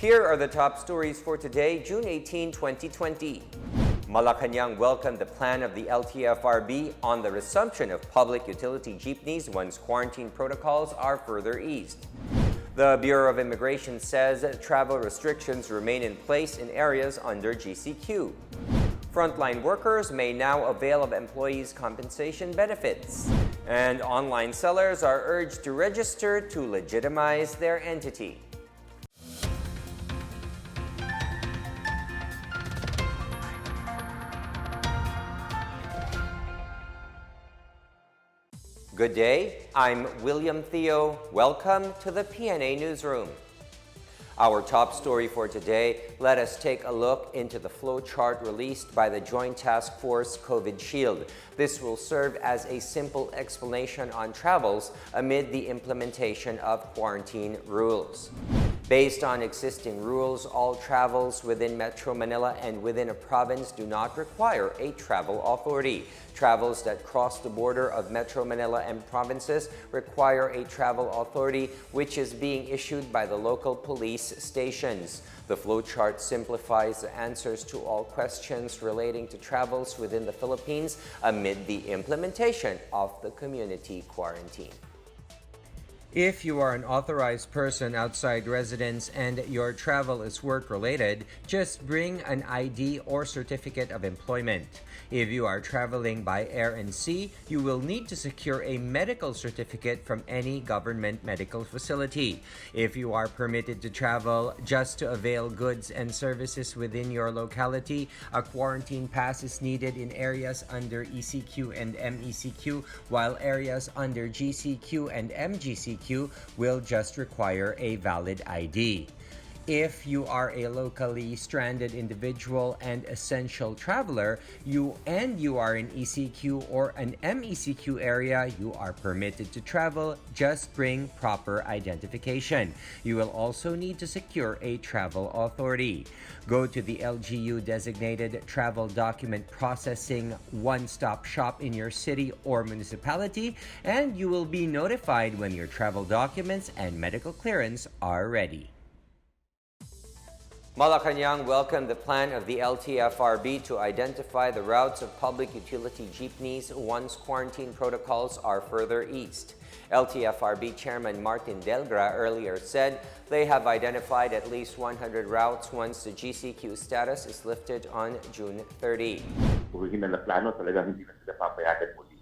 Here are the top stories for today, June 18, 2020. Malacanang welcomed the plan of the LTFRB on the resumption of public utility jeepneys once quarantine protocols are further eased. The Bureau of Immigration says travel restrictions remain in place in areas under GCQ. Frontline workers may now avail of employees' compensation benefits. And online sellers are urged to register to legitimize their entity. Good day, I'm William Theo. Welcome to the PNA Newsroom. Our top story for today, let us take a look into the flowchart released by the Joint Task Force COVID Shield. This will serve as a simple explanation on travels amid the implementation of quarantine rules. Based on existing rules, all travels within Metro Manila and within a province do not require a travel authority. Travels that cross the border of Metro Manila and provinces require a travel authority, which is being issued by the local police stations. The flowchart simplifies the answers to all questions relating to travels within the Philippines amid the implementation of the community quarantine. If you are an authorized person outside residence and your travel is work-related, just bring an ID or certificate of employment. If you are traveling by air and sea, you will need to secure a medical certificate from any government medical facility. If you are permitted to travel just to avail goods and services within your locality, a quarantine pass is needed in areas under ECQ and MECQ, while areas under GCQ and MGCQ will just require a valid ID. If you are a locally stranded individual and essential traveler, you are in ECQ or an MECQ area, you are permitted to travel, just bring proper identification. You will also need to secure a travel authority. Go to the LGU designated travel document processing one-stop shop in your city or municipality, and you will be notified when your travel documents and medical clearance are ready. Malacanang welcomed the plan of the LTFRB to identify the routes of public utility jeepneys once quarantine protocols are further eased. LTFRB Chairman Martin Delgra earlier said they have identified at least 100 routes once the GCQ status is lifted on June 30. Kung hindi na plano, talagang hindi na sila papayagan muli.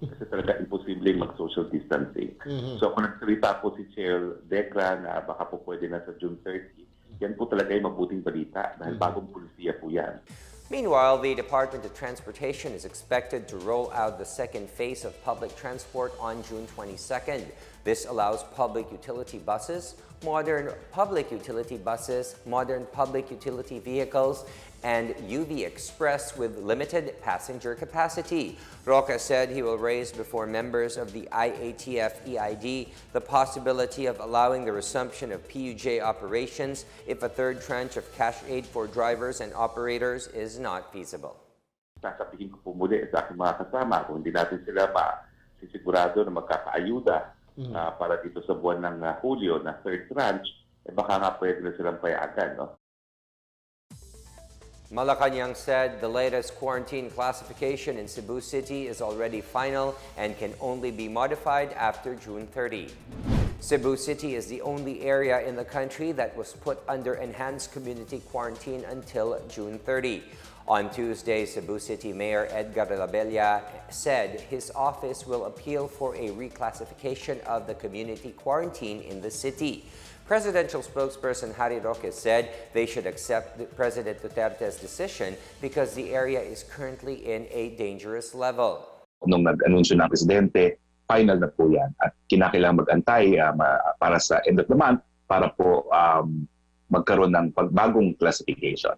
Kasi talaga imposible mag-social distancing. So kung nagsalita po si Chair Delgra na baka po pwede na sa June 30, yan po talaga ay mabuting balita dahil bagong pulisiya po yan. Meanwhile, the Department of Transportation is expected to roll out the second phase of public transport on June 22nd. This allows public utility buses, modern public utility vehicles, and UV Express with limited passenger capacity. Roque said he will raise before members of the IATF-EID the possibility of allowing the resumption of PUJ operations if a third tranche of cash aid for drivers and operators is not feasible. Sasabihin ko po muli sa aking mga kasama, kung hindi natin sila sisigurado na magkakaayuda para dito sa buwan ng Hulyo na third tranche, baka nga pwede na silang payagan, no? Malacanang said the latest quarantine classification in Cebu City is already final and can only be modified after June 30. Cebu City is the only area in the country that was put under enhanced community quarantine until June 30. On Tuesday, Cebu City Mayor Edgar Labella said his office will appeal for a reclassification of the community quarantine in the city. Presidential spokesperson Harry Roque said they should accept President Duterte's decision because the area is currently in a dangerous level. Nung nag-anunsyo ng Presidente, final na po yan at kinakailangan mag-antay para sa end of the month para po magkaroon ng pagbagong classification.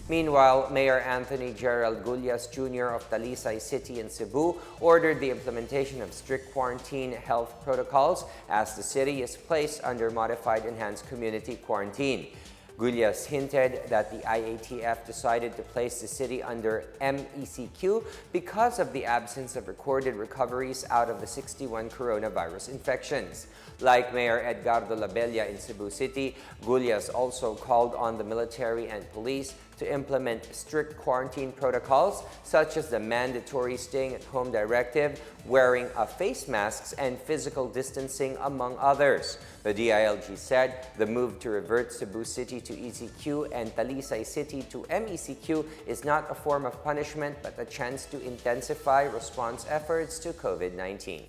Meanwhile, Mayor Anthony Gerald Gullias Jr. of Talisay City in Cebu ordered the implementation of strict quarantine health protocols as the city is placed under modified enhanced community quarantine. Gullas hinted that the IATF decided to place the city under MECQ because of the absence of recorded recoveries out of the 61 coronavirus infections. Like Mayor Edgardo Labella in Cebu City, Gullas also called on the military and police to implement strict quarantine protocols such as the mandatory staying at home directive, wearing of face masks, and physical distancing, among others. The DILG said the move to revert Cebu City to ECQ and Talisay City to MECQ is not a form of punishment but a chance to intensify response efforts to COVID-19.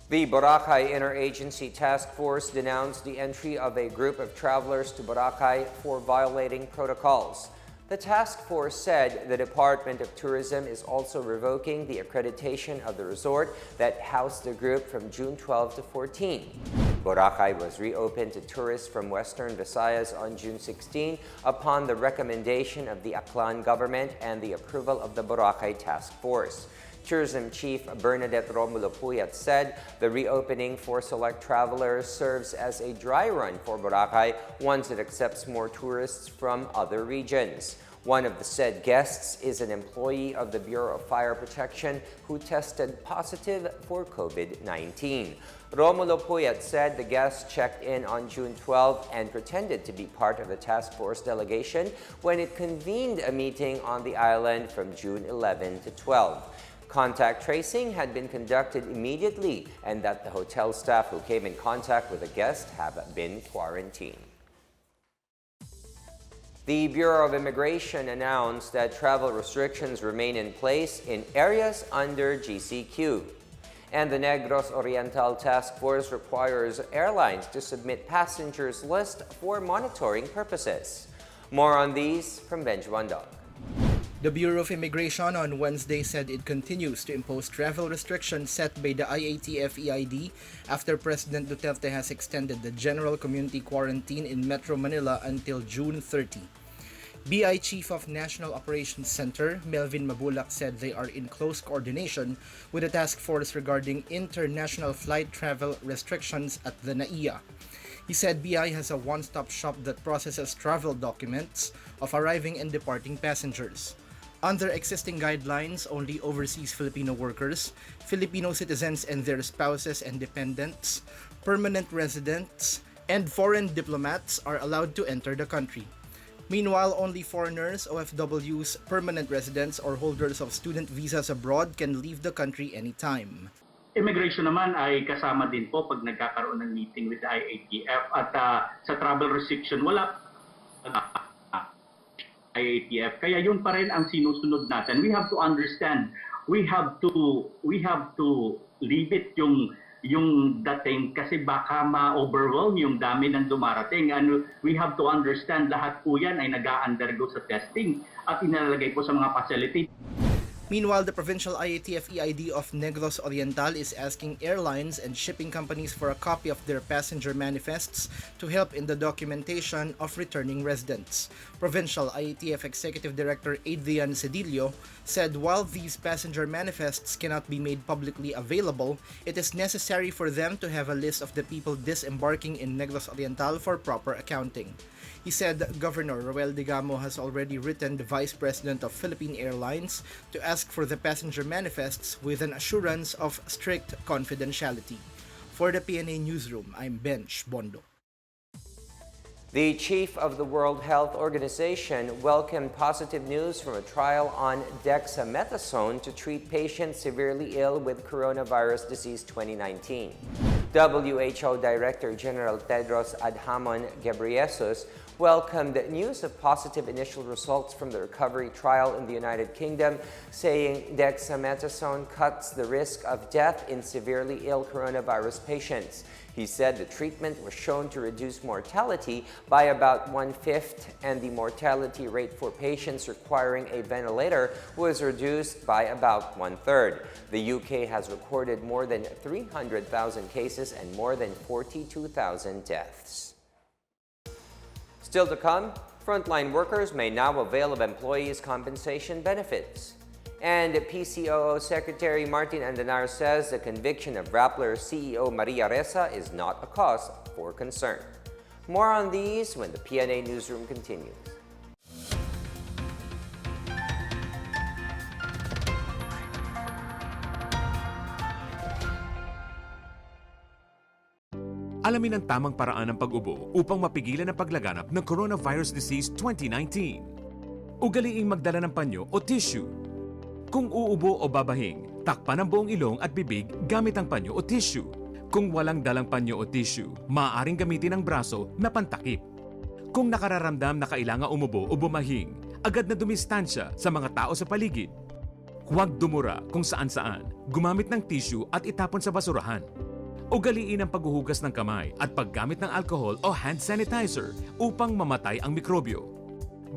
The Boracay Interagency Task Force denounced the entry of a group of travelers to Boracay for violating protocols. The task force said the Department of Tourism is also revoking the accreditation of the resort that housed the group from June 12 to 14. Boracay was reopened to tourists from Western Visayas on June 16 upon the recommendation of the Aklan government and the approval of the Boracay Task Force. Tourism Chief Bernadette Romulo Puyat said the reopening for select travelers serves as a dry run for Boracay once it accepts more tourists from other regions. One of the said guests is an employee of the Bureau of Fire Protection who tested positive for COVID-19. Romulo Puyat said the guest checked in on June 12 and pretended to be part of the task force delegation when it convened a meeting on the island from June 11 to 12. Contact tracing had been conducted immediately and that the hotel staff who came in contact with the guest have been quarantined. The Bureau of Immigration announced that travel restrictions remain in place in areas under GCQ. And the Negros Oriental Task Force requires airlines to submit passengers list for monitoring purposes. More on these from Benj Wandog. The Bureau of Immigration on Wednesday said it continues to impose travel restrictions set by the IATF-EID after President Duterte has extended the general community quarantine in Metro Manila until June 30. BI Chief of National Operations Center, Melvin Mabulak, said they are in close coordination with the task force regarding international flight travel restrictions at the NAIA. He said BI has a one-stop shop that processes travel documents of arriving and departing passengers. Under existing guidelines, only overseas Filipino workers, Filipino citizens and their spouses and dependents, permanent residents, and foreign diplomats are allowed to enter the country. Meanwhile, only foreigners, OFWs, permanent residents, or holders of student visas abroad can leave the country anytime. Immigration naman ay kasama din po pag nagkakaroon ng meeting with the IATF at sa travel restriction wala IATF, kaya yun pa rin ang sinusunod natin. We have to understand, we have to leave it yung dating kasi baka ma-overwhelm yung dami ng dumarating, and we have to understand lahat po yan ay nag-undergo sa testing at inalalagay po sa mga facility. Meanwhile, the provincial IATF-EID of Negros Oriental is asking airlines and shipping companies for a copy of their passenger manifests to help in the documentation of returning residents. Provincial IATF Executive Director Adrian Cedillo said while these passenger manifests cannot be made publicly available, it is necessary for them to have a list of the people disembarking in Negros Oriental for proper accounting. He said Governor Roel Digamo has already written the Vice President of Philippine Airlines to ask for the passenger manifests with an assurance of strict confidentiality. For the PNA Newsroom, I'm Benj Bondo. The chief of the World Health Organization welcomed positive news from a trial on dexamethasone to treat patients severely ill with coronavirus disease 2019. WHO Director General Tedros Adhanom Ghebreyesus welcomed news of positive initial results from the recovery trial in the United Kingdom, saying dexamethasone cuts the risk of death in severely ill coronavirus patients. He said the treatment was shown to reduce mortality by about 1/5, and the mortality rate for patients requiring a ventilator was reduced by about 1/3. The UK has recorded more than 300,000 cases and more than 42,000 deaths. Still to come, frontline workers may now avail of employees' compensation benefits. And PCOO Secretary Martin Andanar says the conviction of Rappler CEO Maria Ressa is not a cause for concern. More on these when the PNA Newsroom continues. Alamin ang tamang paraan ng pag-ubo upang mapigilan ang paglaganap ng Coronavirus Disease 2019. Ugaliing magdala ng panyo o tissue. Kung uubo o babahing, takpan ang buong ilong at bibig gamit ang panyo o tissue. Kung walang dalang panyo o tissue, maaaring gamitin ang braso na pantakip. Kung nakararamdam na kailangan umubo o bumahing, agad na dumistansya sa mga tao sa paligid. Huwag dumura kung saan-saan, gumamit ng tissue at itapon sa basurahan. Ugaliin ang paghuhugas ng kamay at paggamit ng alcohol o hand sanitizer upang mamatay ang mikrobyo.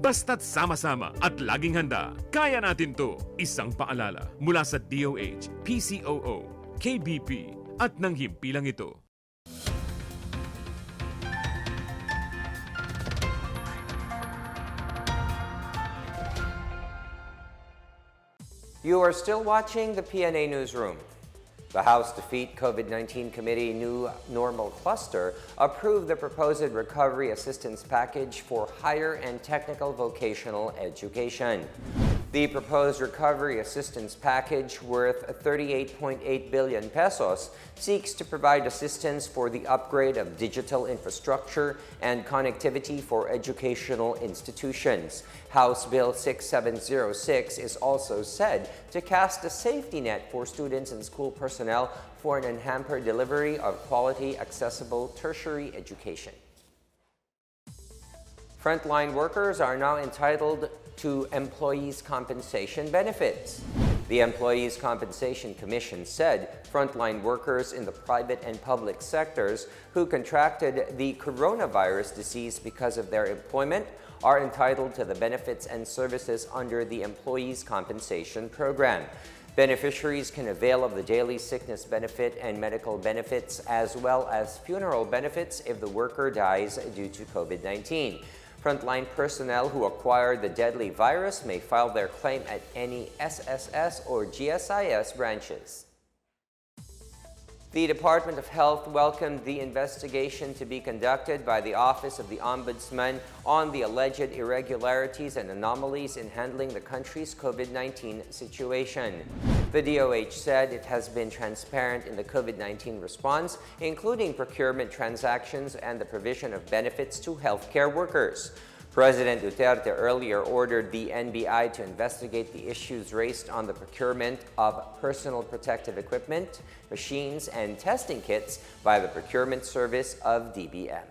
Basta't sama-sama at laging handa, kaya natin to! Isang paalala mula sa DOH, PCOO, KBP at ng himpilang ito. You are still watching the PNA Newsroom. The House Defeat COVID-19 Committee New Normal Cluster approved the proposed recovery assistance package for higher and technical vocational education. The proposed recovery assistance package worth 38.8 billion pesos seeks to provide assistance for the upgrade of digital infrastructure and connectivity for educational institutions. House Bill 6706 is also said to cast a safety net for students and school personnel for an unhampered delivery of quality, accessible tertiary education. Frontline workers are now entitled to employees' compensation benefits. The Employees' Compensation Commission said frontline workers in the private and public sectors who contracted the coronavirus disease because of their employment are entitled to the benefits and services under the Employees' Compensation Program. Beneficiaries can avail of the daily sickness benefit and medical benefits as well as funeral benefits if the worker dies due to COVID-19. Frontline personnel who acquired the deadly virus may file their claim at any SSS or GSIS branches. The Department of Health welcomed the investigation to be conducted by the Office of the Ombudsman on the alleged irregularities and anomalies in handling the country's COVID-19 situation. The DOH said it has been transparent in the COVID-19 response, including procurement transactions and the provision of benefits to healthcare workers. President Duterte earlier ordered the NBI to investigate the issues raised on the procurement of personal protective equipment, machines, and testing kits by the procurement service of DBM.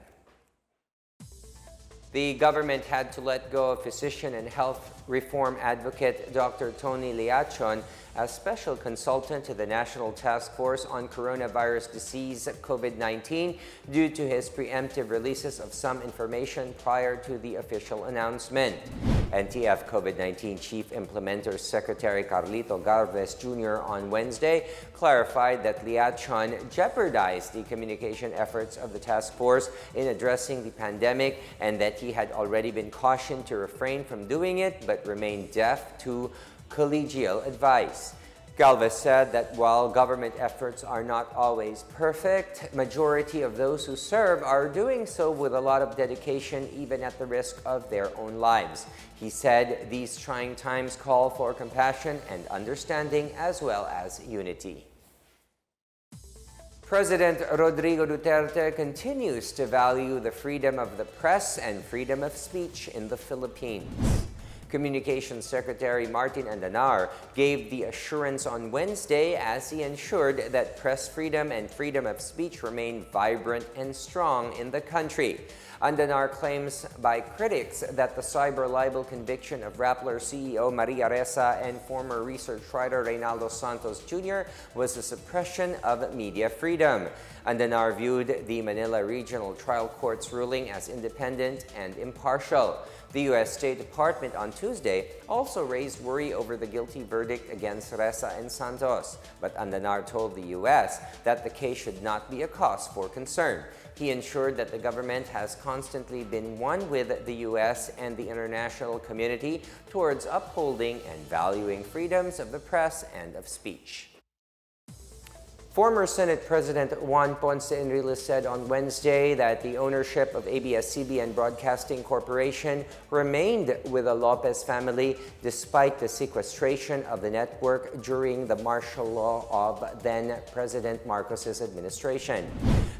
The government had to let go of physician and health reform advocate Dr. Tony Liachon as special consultant to the National Task Force on Coronavirus Disease COVID-19 due to his preemptive releases of some information prior to the official announcement. NTF COVID-19 Chief Implementer Secretary Carlito Galvez Jr. on Wednesday clarified that Liachon jeopardized the communication efforts of the task force in addressing the pandemic and that he had already been cautioned to refrain from doing it but remained deaf to collegial advice. Galvez said that while government efforts are not always perfect, majority of those who serve are doing so with a lot of dedication even at the risk of their own lives. He said these trying times call for compassion and understanding as well as unity. President Rodrigo Duterte continues to value the freedom of the press and freedom of speech in the Philippines. Communications Secretary Martin Andanar gave the assurance on Wednesday as he ensured that press freedom and freedom of speech remain vibrant and strong in the country. Andanar claims by critics that the cyber libel conviction of Rappler CEO Maria Ressa and former research writer Reynaldo Santos Jr. was a suppression of media freedom. Andanar viewed the Manila Regional Trial Court's ruling as independent and impartial. The U.S. State Department on Tuesday also raised worry over the guilty verdict against Ressa and Santos, but Andanar told the U.S. that the case should not be a cause for concern. He ensured that the government has constantly been one with the U.S. and the international community towards upholding and valuing freedoms of the press and of speech. Former Senate President Juan Ponce Enrile said on Wednesday that the ownership of ABS-CBN Broadcasting Corporation remained with the Lopez family despite the sequestration of the network during the martial law of then-President Marcos's administration.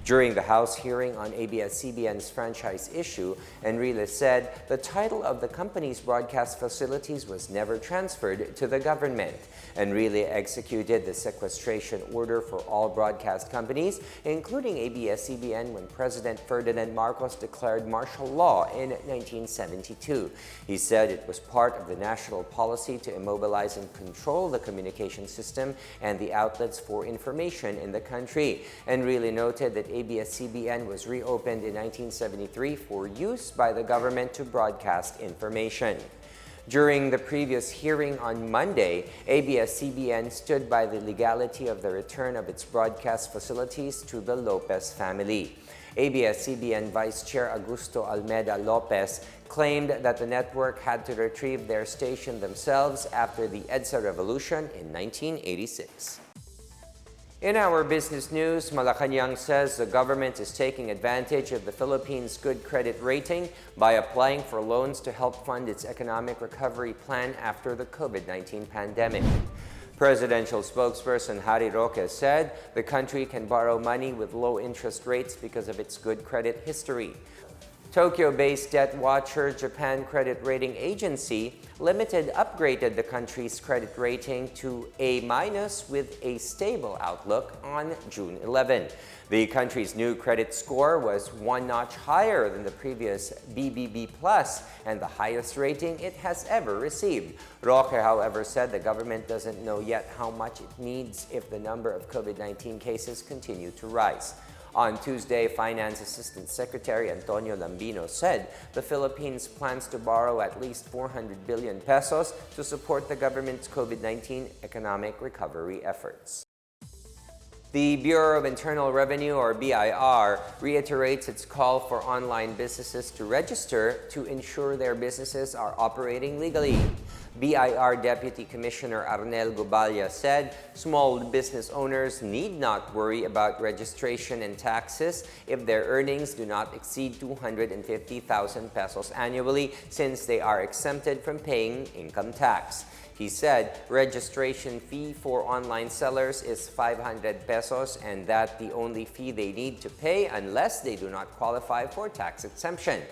During the House hearing on ABS-CBN's franchise issue, Enrile said the title of the company's broadcast facilities was never transferred to the government. Enrile executed the sequestration order for all broadcast companies, including ABS-CBN, when President Ferdinand Marcos declared martial law in 1972. He said it was part of the national policy to immobilize and control the communication system and the outlets for information in the country. Enrile noted that ABS-CBN was reopened in 1973 for use by the government to broadcast information. During the previous hearing on Monday, ABS-CBN stood by the legality of the return of its broadcast facilities to the Lopez family. ABS-CBN Vice Chair Augusto Almeda Lopez claimed that the network had to retrieve their station themselves after the EDSA revolution in 1986. In our business news, Malacanang says the government is taking advantage of the Philippines' good credit rating by applying for loans to help fund its economic recovery plan after the COVID-19 pandemic. Presidential spokesperson Harry Roque said the country can borrow money with low interest rates because of its good credit history. Tokyo-based debt watcher Japan Credit Rating Agency Limited upgraded the country's credit rating to A- with a stable outlook on June 11. The country's new credit score was one notch higher than the previous BBB+, and the highest rating it has ever received. Roque, however, said the government doesn't know yet how much it needs if the number of COVID-19 cases continue to rise. On Tuesday, Finance Assistant Secretary Antonio Lambino said the Philippines plans to borrow at least 400 billion pesos to support the government's COVID-19 economic recovery efforts. The Bureau of Internal Revenue, or BIR, reiterates its call for online businesses to register to ensure their businesses are operating legally. BIR Deputy Commissioner Arnel Guballa said small business owners need not worry about registration and taxes if their earnings do not exceed 250,000 pesos annually, since they are exempted from paying income tax. He said registration fee for online sellers is 500 pesos and that the only fee they need to pay unless they do not qualify for tax exemption.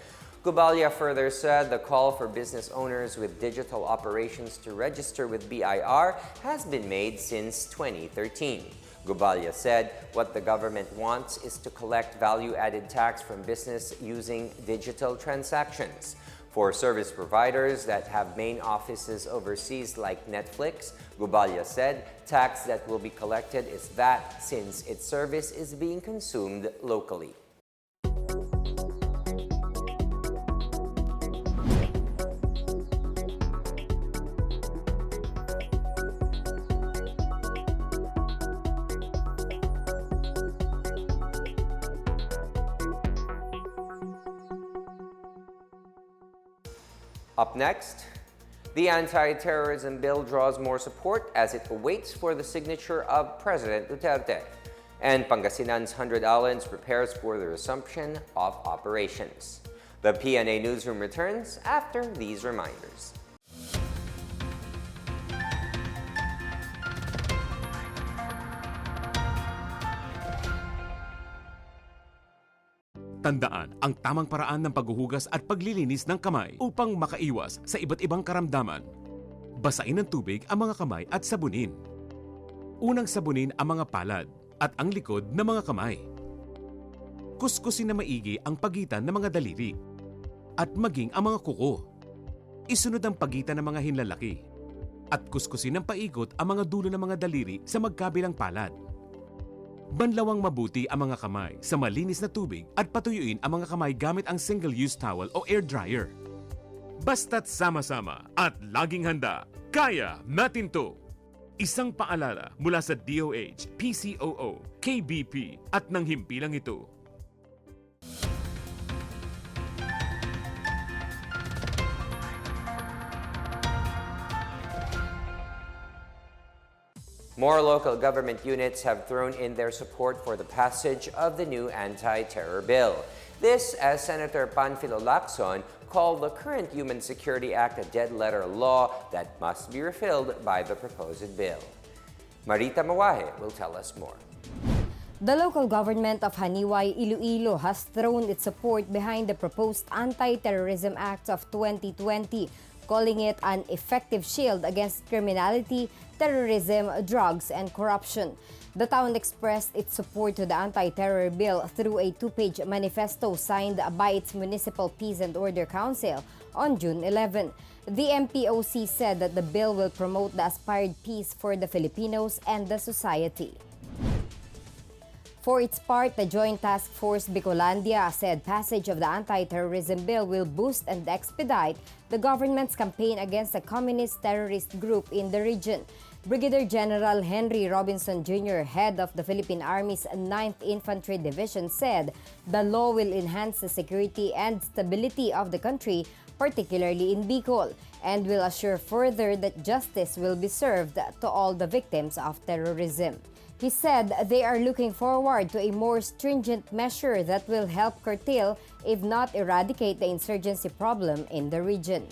Guballa further said the call for business owners with digital operations to register with BIR has been made since 2013. Guballa said what the government wants is to collect value-added tax from business using digital transactions. For service providers that have main offices overseas like Netflix, Guballa said tax that will be collected is VAT since its service is being consumed locally. Up next, the anti-terrorism bill draws more support as it awaits for the signature of President Duterte. And Pangasinan's 100 Islands prepares for the resumption of operations. The PNA Newsroom returns after these reminders. Tandaan ang tamang paraan ng paghuhugas at paglilinis ng kamay upang makaiwas sa iba't ibang karamdaman. Basain ng tubig ang mga kamay at sabunin. Unang sabunin ang mga palad at ang likod ng mga kamay. Kuskusin na maigi ang pagitan ng mga daliri at maging ang mga kuko. Isunod ang pagitan ng mga hinlalaki at kuskusin ng paikot ang mga dulo ng mga daliri sa magkabilang palad. Banlawang mabuti ang mga kamay sa malinis na tubig at patuyuin ang mga kamay gamit ang single-use towel o air dryer. Basta't sama-sama at laging handa, kaya natin to! Isang paalala mula sa DOH, PCOO, KBP at ng himpilang ito. More local government units have thrown in their support for the passage of the new anti-terror bill. This as Senator Panfilo Lacson called the current Human Security Act a dead-letter law that must be refilled by the proposed bill. Marita Mawahe will tell us more. The local government of Haniway, Iloilo has thrown its support behind the proposed Anti-Terrorism Act of 2020, calling it an effective shield against criminality, terrorism, drugs, and corruption. The town expressed its support to the anti-terror bill through a two-page manifesto signed by its Municipal Peace and Order Council on June 11. The MPOC said that the bill will promote the aspired peace for the Filipinos and the society. For its part, the Joint Task Force Bicolandia said passage of the anti-terrorism bill will boost and expedite the government's campaign against a communist terrorist group in the region. Brigadier General Henry Robinson Jr., head of the Philippine Army's 9th Infantry Division, said the law will enhance the security and stability of the country, particularly in Bicol, and will assure further that justice will be served to all the victims of terrorism. He said they are looking forward to a more stringent measure that will help curtail, if not eradicate, the insurgency problem in the region.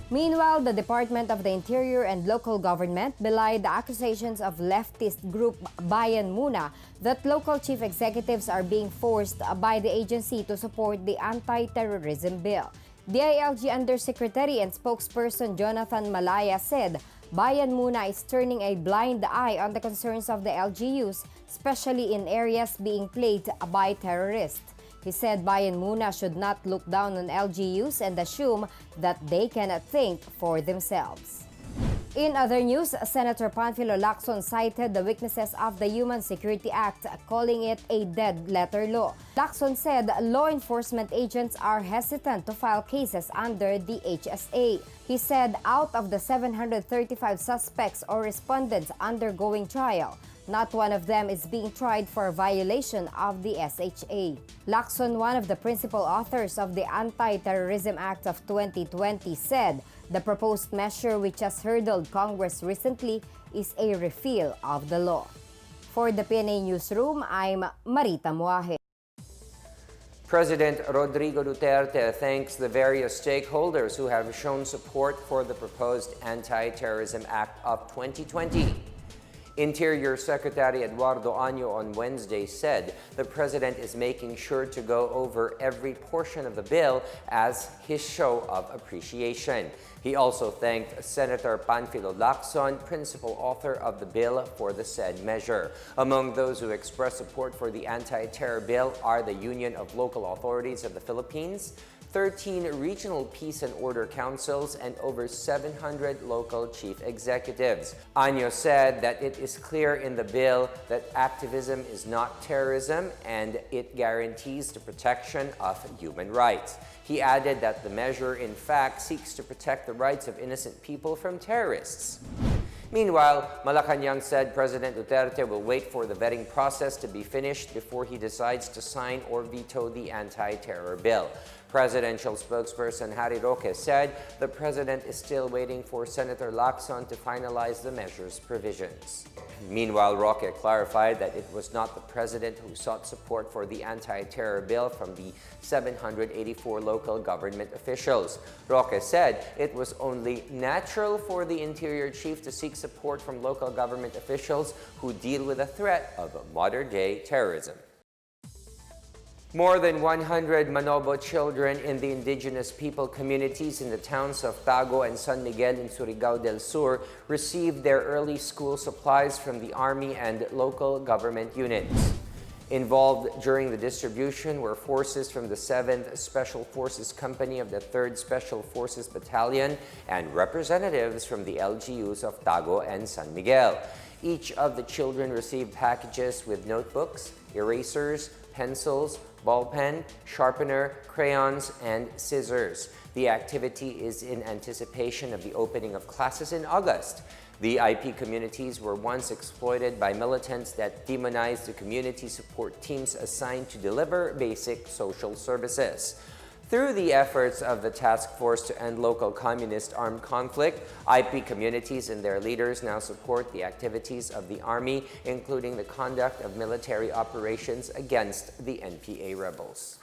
Meanwhile, the Department of the Interior and Local Government belied the accusations of leftist group Bayan Muna that local chief executives are being forced by the agency to support the anti-terrorism bill. DILG Undersecretary and spokesperson Jonathan Malaya said Bayan Muna is turning a blind eye on the concerns of the LGUs, especially in areas being plagued by terrorists. He said Bayan Muna should not look down on LGUs and assume that they cannot think for themselves. In other news, Senator Panfilo Lacson cited the weaknesses of the Human Security Act, calling it a dead-letter law. Lacson said law enforcement agents are hesitant to file cases under the HSA. He said out of the 735 suspects or respondents undergoing trial, not one of them is being tried for violation of the SHA. Lacson, one of the principal authors of the Anti-Terrorism Act of 2020, said the proposed measure, which has hurdled Congress recently, is a repeal of the law. For the PNA Newsroom, I'm Marita Muaje. President Rodrigo Duterte thanks the various stakeholders who have shown support for the proposed Anti-Terrorism Act of 2020. Interior Secretary Eduardo Año on Wednesday said the president is making sure to go over every portion of the bill as his show of appreciation. He also thanked Senator Panfilo Lacson, principal author of the bill, for the said measure. Among those who expressed support for the anti-terror bill are the Union of Local Authorities of the Philippines, 13 regional peace and order councils, and over 700 local chief executives. Año said that it is clear in the bill that activism is not terrorism and it guarantees the protection of human rights. He added that the measure in fact seeks to protect the rights of innocent people from terrorists. Meanwhile, Malacanang said President Duterte will wait for the vetting process to be finished before he decides to sign or veto the anti-terror bill. Presidential spokesperson Harry Roque said the president is still waiting for Senator Lacson to finalize the measure's provisions. Meanwhile, Roque clarified that it was not the president who sought support for the anti-terror bill from the 784 local government officials. Roque said it was only natural for the Interior Chief to seek support from local government officials who deal with the threat of modern-day terrorism. More than 100 Manobo children in the indigenous people communities in the towns of Tago and San Miguel in Surigao del Sur received their early school supplies from the Army and local government units. Involved during the distribution were forces from the 7th Special Forces Company of the 3rd Special Forces Battalion and representatives from the LGUs of Tago and San Miguel. Each of the children received packages with notebooks, erasers, pencils, ballpen, sharpener, crayons, and scissors. The activity is in anticipation of the opening of classes in August. The IP communities were once exploited by militants that demonized the community support teams assigned to deliver basic social services. Through the efforts of the task force to end local communist armed conflict, IP communities and their leaders now support the activities of the Army, including the conduct of military operations against the NPA rebels.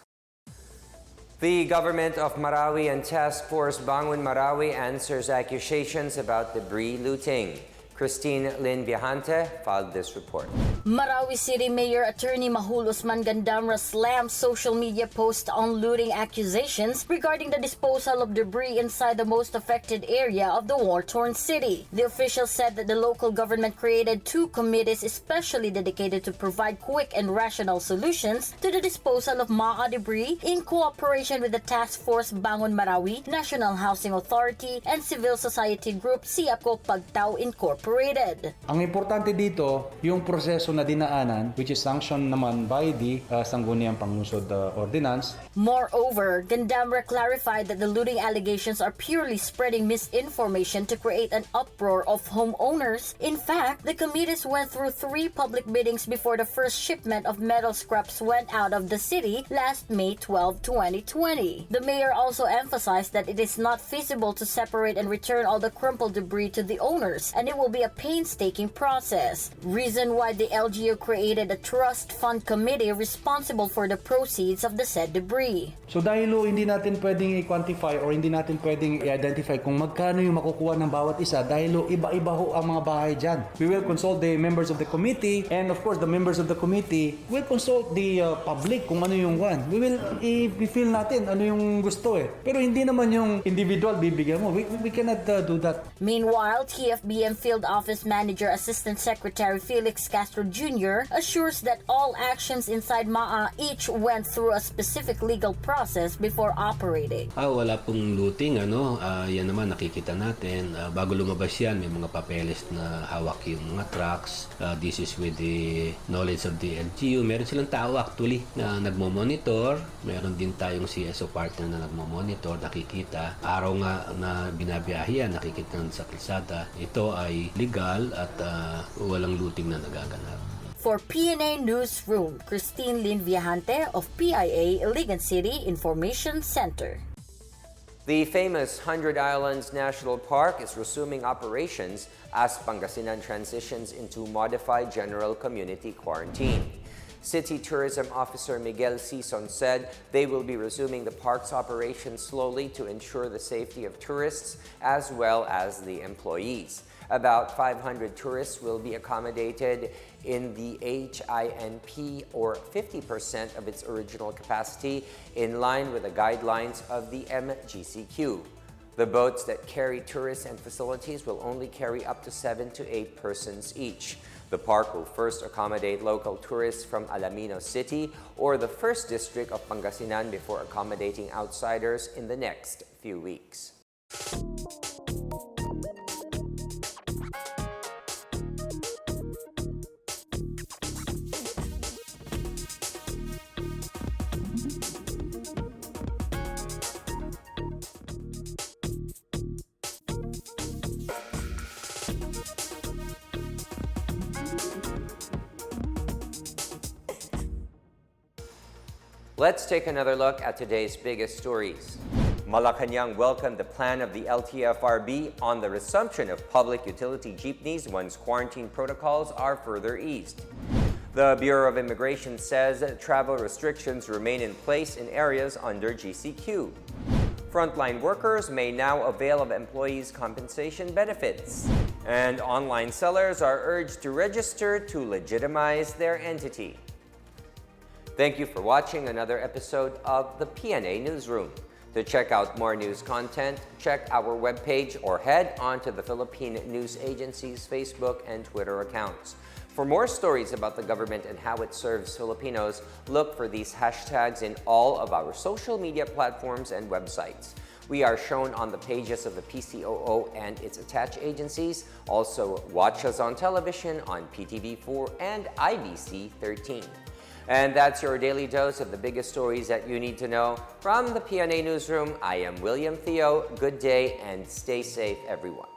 The government of Marawi and Task Force Bangon Marawi answers accusations about debris looting. Christine Lynn Viajante filed this report. Marawi City Mayor Attorney Mahul Usman Gandamra slammed social media posts on looting accusations regarding the disposal of debris inside the most affected area of the war-torn city. The official said that the local government created 2 committees especially dedicated to provide quick and rational solutions to the disposal of MAA debris in cooperation with the Task Force Bangon Marawi, National Housing Authority, and civil society group CIACO Pagtao Incorporated. Ang importante dito, yung proseso na dinaanan, which is sanctioned naman by the Sangguniang Panglungsod Ordinance. Moreover, Gandamra clarified that the looting allegations are purely spreading misinformation to create an uproar of homeowners. In fact, the committees went through 3 public biddings before the first shipment of metal scraps went out of the city last May 12, 2020. The mayor also emphasized that it is not feasible to separate and return all the crumpled debris to the owners, and it will be a painstaking process. Reason why the LGU created a trust fund committee responsible for the proceeds of the said debris. So dahil hindi natin pwedeng i-quantify or hindi natin pwedeng i-identify kung magkano yung makukuha ng bawat isa dahil iba-iba ho ang mga bahay dyan. We will consult the members of the committee, and of course the members of the committee will consult the public kung ano yung one. We will i-feel natin ano yung gusto eh. Pero hindi naman yung individual bibigyan mo. We cannot do that. Meanwhile, TFBM Field Office Manager Assistant Secretary Felix Castro Jr. assures that all actions inside MAA each went through a specific legal process before operating. Wala pong looting, yan naman nakikita natin. Bago lumabas yan, may mga papeles na hawak yung mga trucks. This is with the knowledge of the LGU. Meron silang tao actually na nagmo-monitor. Meron din tayong CSO partner na nagmo-monitor, nakikita. Araw nga na binabiyahe yan, nakikita sa kalsada. Ito ay legal at walang looting na nagaganap. For PNA Newsroom, Christine Lynn Viajante of PIA Iligan City Information Center. The famous 100 Islands National Park is resuming operations as Pangasinan transitions into modified general community quarantine. City Tourism Officer Miguel Sison said they will be resuming the park's operations slowly to ensure the safety of tourists as well as the employees. About 500 tourists will be accommodated in the HINP, or 50% of its original capacity, in line with the guidelines of the MGCQ. The boats that carry tourists and facilities will only carry up to 7 to 8 persons each. The park will first accommodate local tourists from Alamino City or the 1st District of Pangasinan before accommodating outsiders in the next few weeks. Let's take another look at today's biggest stories. Malacanang welcomed the plan of the LTFRB on the resumption of public utility jeepneys once quarantine protocols are further eased. The Bureau of Immigration says that travel restrictions remain in place in areas under GCQ. Frontline workers may now avail of employees' compensation benefits. And online sellers are urged to register to legitimize their entity. Thank you for watching another episode of the PNA Newsroom. To check out more news content, check our webpage or head on to the Philippine News Agency's Facebook and Twitter accounts. For more stories about the government and how it serves Filipinos, look for these hashtags in all of our social media platforms and websites. We are shown on the pages of the PCOO and its attached agencies. Also, watch us on television on PTV4 and IBC 13. And that's your daily dose of the biggest stories that you need to know. From the PNA Newsroom, I am William Theo. Good day and stay safe, everyone.